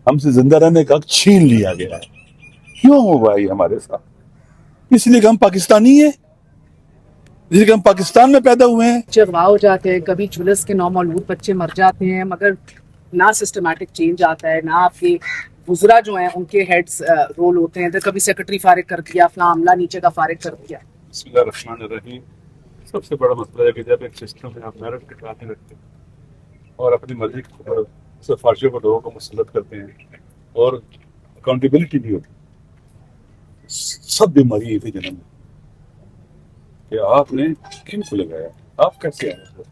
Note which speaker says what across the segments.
Speaker 1: ہم سے زندہ رہنے کا حق چھین لیا گیا ہے. کیوں ہوا یہ ہمارے ساتھ؟ اس لیے کہ ہم پاکستانی ہیں، اس لیے کہ ہم پاکستان میں پیدا ہوئے ہیں.
Speaker 2: اغوا ہو جاتے ہیں، کبھی جلس کے نومولود بچے مر جاتے ہیں، مگر نہ سسٹمیٹک چینج آتا ہے، نہ آپ کے وزراء جو ہیں ان کے ہیڈز رول ہوتے ہیں. کبھی سیکرٹری فارغ کر دیا، فلاں عملہ نیچے کا فارغ کر دیا.
Speaker 1: بسم اللہ الرحمن الرحیم. سب سے بڑا مسئلہ ہے کہ جب ایک سسٹم میں آپ میرٹ کے نہیں رکھتے اور اپنی مرضی کی سفارشوں پر لوگوں کو مسلط کرتے ہیں اور اکاؤنٹیبلٹی نہیں ہوتی. سب بیماری یہ تھی جنم میں کہ آپ نے کن کو لگایا، آپ کیسے آئے.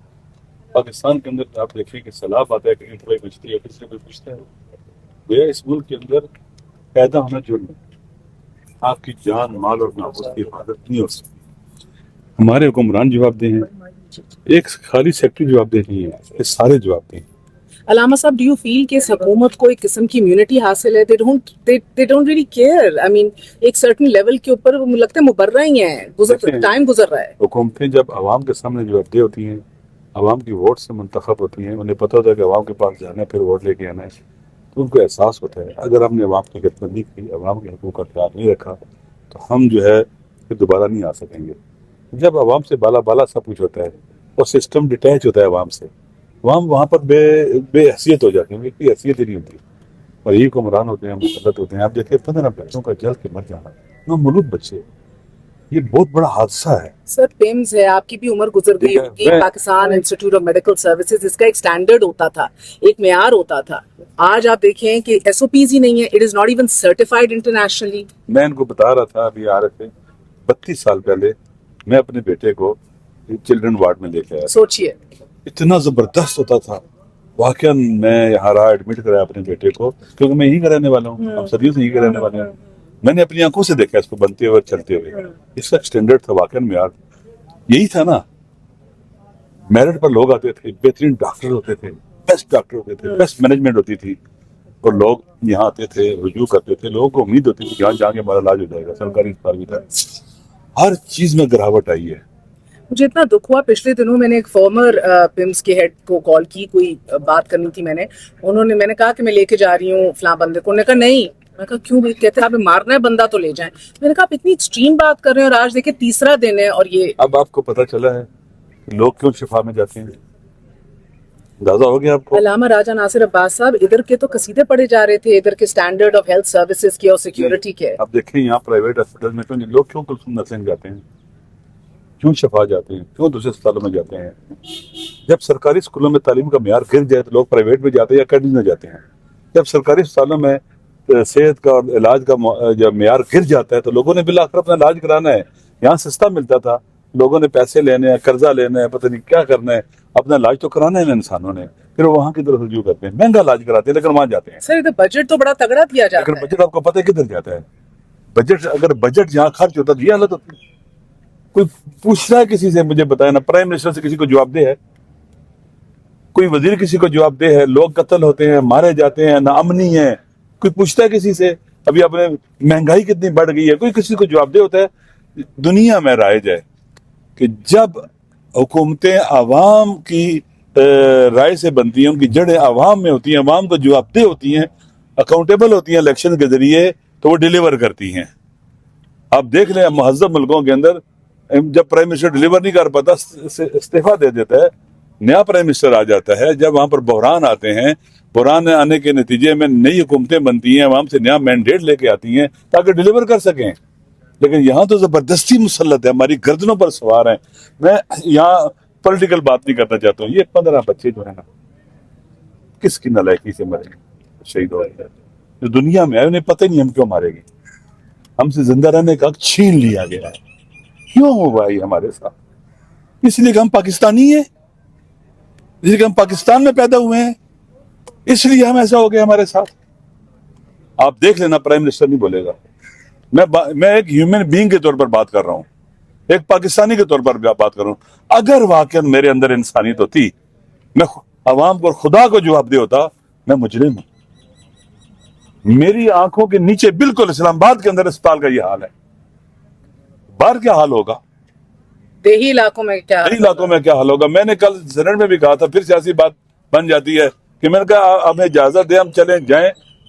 Speaker 1: پاکستان کے اندر آپ دیکھیں کہ سیلاب آتا ہے، کہیں کوئی بچتی ہے، کسی سے کوئی پوچھتا ہے. گویا اس ملک کے اندر پیدا ہونا جرم ہے. آپ کی جان مال اور ناموس کی حفاظت نہیں ہو سکتی. ہمارے حکمران جواب دہ ہیں، ایک خالی سیکٹری جواب دہ نہیں ہے، یہ سارے جواب دہ ہیں.
Speaker 2: علامہ صاحب، ڈو یو فیل کہ اس حکومت کو ایک قسم کی امیونٹی حاصل ہے؟ they don't really care. I mean ایک سرٹن لیول کے اوپر وہ لگتا ہے مبرہ ہی ہیں، ٹائم گزر رہا ہے.
Speaker 1: حکومتیں جب عوام کے سامنے جواب دہ ہوتی ہیں، عوام کی ووٹ سے منتخب ہوتی ہیں، انہیں پتہ ہوتا ہے کہ عوام کے پاس جانا ہے، پھر ووٹ لے کے آنا ہے، تو ان کو احساس ہوتا ہے اگر ہم نے عوام کی خدمت نہیں کی، عوام کے حقوق کا خیال نہیں رکھا تو ہم جو ہے پھر دوبارہ نہیں آ سکیں گے. جب عوام سے بالا سب کچھ ہوتا ہے اور سسٹم ڈیٹیچ ہوتا ہے عوام سے، عوام وہاں پر بے حیثیت ہو جاتے ہیں، کوئی حیثیت ہی نہیں ہوتی، اور یہی حکمران ہوتے ہیں، مسلط ہوتے ہیں. آپ دیکھیں 15 بچوں کا جل کے مر جانا، نومولود بچے، یہ بہت بڑا حادثہ ہے.
Speaker 2: سر پیمز ہے، آپ کی بھی عمر گزر گئی ہوگی. Pakistan institute of medical services, اس کا ایک سٹینڈرڈ ہوتا تھا، ایک معیار ہوتا تھا. آج آپ دیکھیں کہ ایس او پیز ہی نہیں ہے. It is not even certified internationally.
Speaker 1: میں ان کو بتا رہا تھا ابھی آ رہے تھے 32 سال پہلے میں اپنے بیٹے کو چلڈرن وارڈ میں لے کے آیا.
Speaker 2: سوچئے
Speaker 1: اتنا زبردست ہوتا تھا واقعا. میں یہاں رہا، ایڈمٹ کرایا اپنے بیٹے کو، کیونکہ میں یہیں کا رہنے والا ہوں، ہم صدیوں سے یہیں کا رہنے والے ہیں. میں نے اپنی آنکھوں سے دیکھا اس کو بنتے ہوئے چلتے ہوئے. اس کا اسٹینڈرڈ تھا واقعا، معیار یہی تھا نا. میرٹ پر لوگ آتے تھے، بہترین ڈاکٹر ہوتے تھے، بیسٹ ڈاکٹر ہوتے تھے، بیسٹ مینجمنٹ ہوتی تھی، اور لوگ یہاں آتے تھے، رجوع کرتے تھے. لوگوں کو امید ہوتی تھی یہاں جا کے ہمارا علاج ہو جائے گا. سرکاری اسپتال بھی تھا. ہر چیز میں گراوٹ آئی ہے.
Speaker 2: مجھے اتنا دکھ ہوا، پچھلے دنوں میں نے ایک فارمر پمس کے ہیڈ کو کال کی، کوئی بات کرنی تھی. میں نے کہا کہ میں لے کے جا رہی ہوں فلاں بندے کو. انہوں نے کہا نہیں. میں کہا کیوں؟ کہتے ہیں آپ مارنا ہے بندہ تو لے جائیں. میں نے کہا آپ اتنی ایکسٹریم بات کر رہے ہیں، اور آج دیکھیں تیسرا دن ہے اور یہ.
Speaker 1: اب آپ کو پتہ چلا ہے کہ لوگ کیوں شفا میں جاتے ہیں؟ اندازہ ہو گیا آپ کو؟
Speaker 2: علامہ راجہ ناصر عباس صاحب، ادھر کے تو قصیدے پڑھے جا رہے تھے، ادھر کے سٹینڈرڈ آف ہیلتھ سروسز کے اور سیکیورٹی کے.
Speaker 1: اب دیکھیں یہاں پرائیویٹ ہاسپٹل میں لوگ کیوں کلثوم نرسنگ جاتے ہیں، کیوں شفا جاتے ہیں، کیوں دوسرے اسپتالوں میں جاتے ہیں؟ جب سرکاری اسکولوں میں تعلیم کا معیار گر جائے تو لوگ پرائیویٹ میں جاتے ہیں یا اکیڈمی میں جاتے ہیں. جب سرکاری اسپتالوں میں صحت کا اور علاج کا جب معیار گر جاتا ہے تو لوگوں نے بالآخر اپنا علاج کرانا ہے. یہاں سستا ملتا تھا، لوگوں نے پیسے لینے ہیں، قرضہ لینا ہے، پتہ نہیں کیا کرنا ہے، اپنا علاج تو کرانا ہے انسانوں نے. پھر وہاں کی طرف رجوع کرتے ہیں، مہنگا علاج کراتے ہیں لیکن وہاں جاتے ہیں.
Speaker 2: سر ادھر بجٹ تو بڑا تگڑا دیا جاتا
Speaker 1: لیکن
Speaker 2: ہے.
Speaker 1: بجٹ آپ کو پتہ ہے کدھر جاتا ہے؟ بجٹ اگر بجٹ یہاں خرچ ہوتا تو یہ حالت ہوتی. کوئی پوچھتا ہے کسی سے؟ مجھے بتائے نا، پرائم منسٹر سے کسی کو جواب دہ ہے؟ کوئی وزیر کسی کو جواب دہ ہے؟ لوگ قتل ہوتے ہیں، مارے جاتے ہیں، ناامنی ہے، کوئی پوچھتا ہے کسی سے؟ ابھی اپنے مہنگائی کتنی بڑھ گئی ہے، کوئی کسی کو جواب دہ ہوتا ہے؟ دنیا میں رائج ہے کہ جب حکومتیں عوام کی رائے سے بنتی ہیں، ان کی جڑیں عوام میں ہوتی ہیں، عوام کو جواب دہ ہوتی ہیں، اکاؤنٹیبل ہوتی ہیں الیکشن کے ذریعے، تو وہ ڈیلیور کرتی ہیں. آپ دیکھ لیں مہذب ملکوں کے اندر جب پرائم منسٹر ڈیلیور نہیں کر پاتا استعفیٰ دے دیتا ہے، نیا پرائم منسٹر آ جاتا ہے. جب وہاں پر بحران آتے ہیں، بحران آنے کے نتیجے میں نئی حکومتیں بنتی ہیں، عوام سے نیا مینڈیٹ لے کے آتی ہیں تاکہ ڈیلیور کر سکیں. لیکن یہاں تو زبردستی مسلط ہے، ہماری گردنوں پر سوار ہیں. میں یہاں پولیٹیکل بات نہیں کرنا چاہتا ہوں. یہ 15 بچے جو ہیں نا، کس کی نالائکی سے مرے شہید ہو گئے جو دنیا میں ہے، انہیں پتہ نہیں ہم کیوں مارے گئے. ہم سے زندہ رہنے کا حق چھین لیا گیا ہے. کیوں ہوا یہ ہمارے ساتھ؟ اس لیے کہ ہم پاکستانی ہیں، اس لیے کہ ہم پاکستان میں پیدا ہوئے ہیں، اس لیے ہم ایسا ہو گیا ہمارے ساتھ. آپ دیکھ لینا پرائم منسٹر نہیں بولے گا. میں ایک ہیومن بینگ کے طور پر بات کر رہا ہوں، ایک پاکستانی کے طور پر بات کر رہا ہوں. اگر واقعا میرے اندر انسانیت ہوتی، میں عوام کو اور خدا کو جواب دہ ہوتا. میں مجرم ہوں. میری آنکھوں کے نیچے بالکل اسلام آباد کے اندر اسپتال کا یہ حال ہے. باہر کیا حال ہوگا؟
Speaker 2: دیہی علاقوں میں کیا
Speaker 1: حال ہوگا؟ میں نے کل سینٹ میں بھی کہا تھا، پھر سیاسی بات بن جاتی ہے کہ میں نے کہا ہمیں اجازت دیں، ہم چلیں جائیں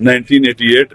Speaker 1: 1988